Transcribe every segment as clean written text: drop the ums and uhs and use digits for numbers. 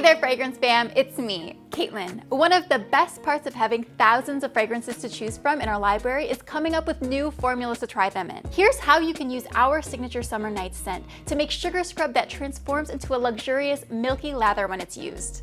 there, fragrance fam, it's me, Caitlin. One of the best parts of having thousands of fragrances to choose from in our library is coming up with new formulas to try them in. Here's how you can use our signature Summer Nights scent to make sugar scrub that transforms into a luxurious milky lather when it's used.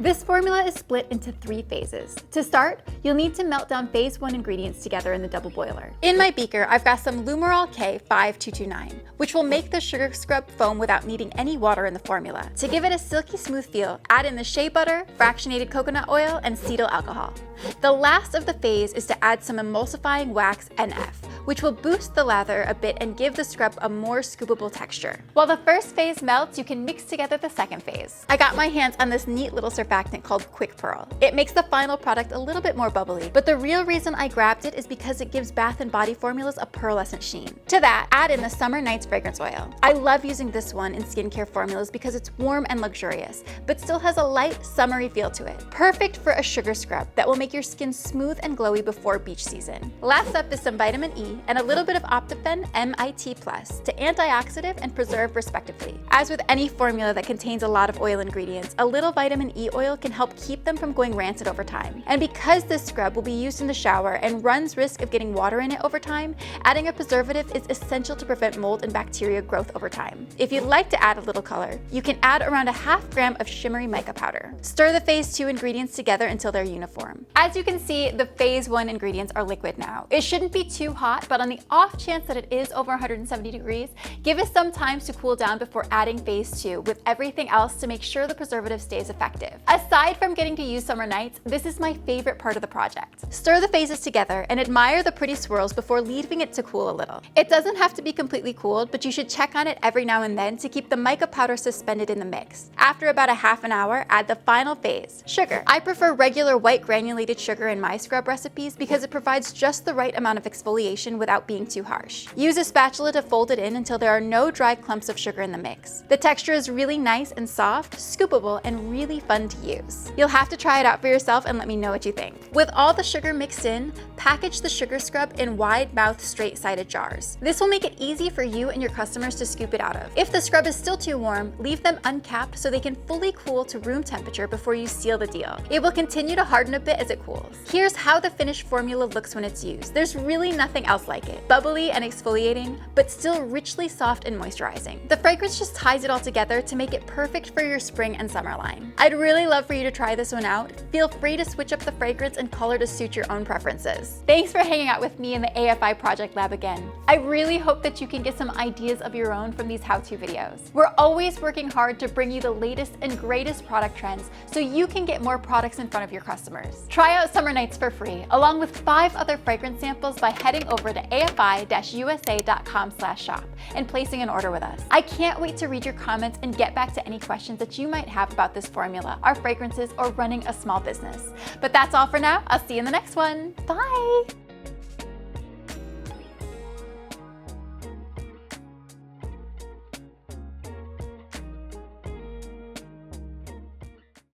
This formula is split into 3 phases. To start, you'll need to melt down phase 1 ingredients together in the double boiler. In my beaker, I've got some Lumerol K 5229, which will make the sugar scrub foam without needing any water in the formula. To give it a silky smooth feel, add in the shea butter, fractionated coconut oil, and cetyl alcohol. The last of the phase is to add some emulsifying wax NF, which will boost the lather a bit and give the scrub a more scoopable texture. While the first phase melts, you can mix together the second phase. I got my hands on this neat little surfactant called Quick Pearl. It makes the final product a little bit more bubbly, but the real reason I grabbed it is because it gives bath and body formulas a pearlescent sheen. To that, add in the Summer Nights fragrance oil. I love using this one in skincare formulas because it's warm and luxurious, but still has a light, summery feel to it. Perfect for a sugar scrub that will make your skin smooth and glowy before beach season. Last up is some vitamin E and a little bit of Optifen MIT Plus to antioxidant and preserve respectively. As with any formula that contains a lot of oil ingredients, a little vitamin E oil can help keep them from going rancid over time. And because this scrub will be used in the shower and runs risk of getting water in it over time, adding a preservative is essential to prevent mold and bacteria growth over time. If you'd like to add a little color, you can add around a half gram of shimmery mica powder. Stir the phase 2 ingredients together until they're uniform. As you can see, the phase 1 ingredients are liquid now. It shouldn't be too hot, but on the off chance that it is over 170 degrees, give it some time to cool down before adding phase 2 with everything else to make sure the preservative stays effective. Aside from getting to use Summer Nights, this is my favorite part of the project. Stir the phases together and admire the pretty swirls before leaving it to cool a little. It doesn't have to be completely cooled, but you should check on it every now and then to keep the mica powder suspended in the mix. After about a half an hour, add the final phase, sugar. I prefer regular white granulated sugar in my scrub recipes because it provides just the right amount of exfoliation without being too harsh. Use a spatula to fold it in until there are no dry clumps of sugar in the mix. The texture is really nice and soft, scoopable, and really fun to use. You'll have to try it out for yourself and let me know what you think. With all the sugar mixed in, package the sugar scrub in wide-mouthed, straight-sided jars. This will make it easy for you and your customers to scoop it out of. If the scrub is still too warm, leave them uncapped so they can fully cool to room temperature before you seal the deal. It will continue to harden a bit as it cools. Here's how the finished formula looks when it's used. There's really nothing else like it. Bubbly and exfoliating, but still richly soft and moisturizing. The fragrance just ties it all together to make it perfect for your spring and summer line. I'd really love for you to try this one out. Feel free to switch up the fragrance and color to suit your own preferences. Thanks for hanging out with me in the AFI Project Lab again. I really hope that you can get some ideas of your own from these how-to videos. We're always working hard to bring you the latest and greatest product trends so you can get more products in front of your customers. Try out Summer Nights for free, along with 5 other fragrance samples by heading over to afi-usa.com/shop and placing an order with us. I can't wait to read your comments and get back to any questions that you might have about this formula, our fragrances, or running a small business. But that's all for now. I'll see you in the next one. Bye!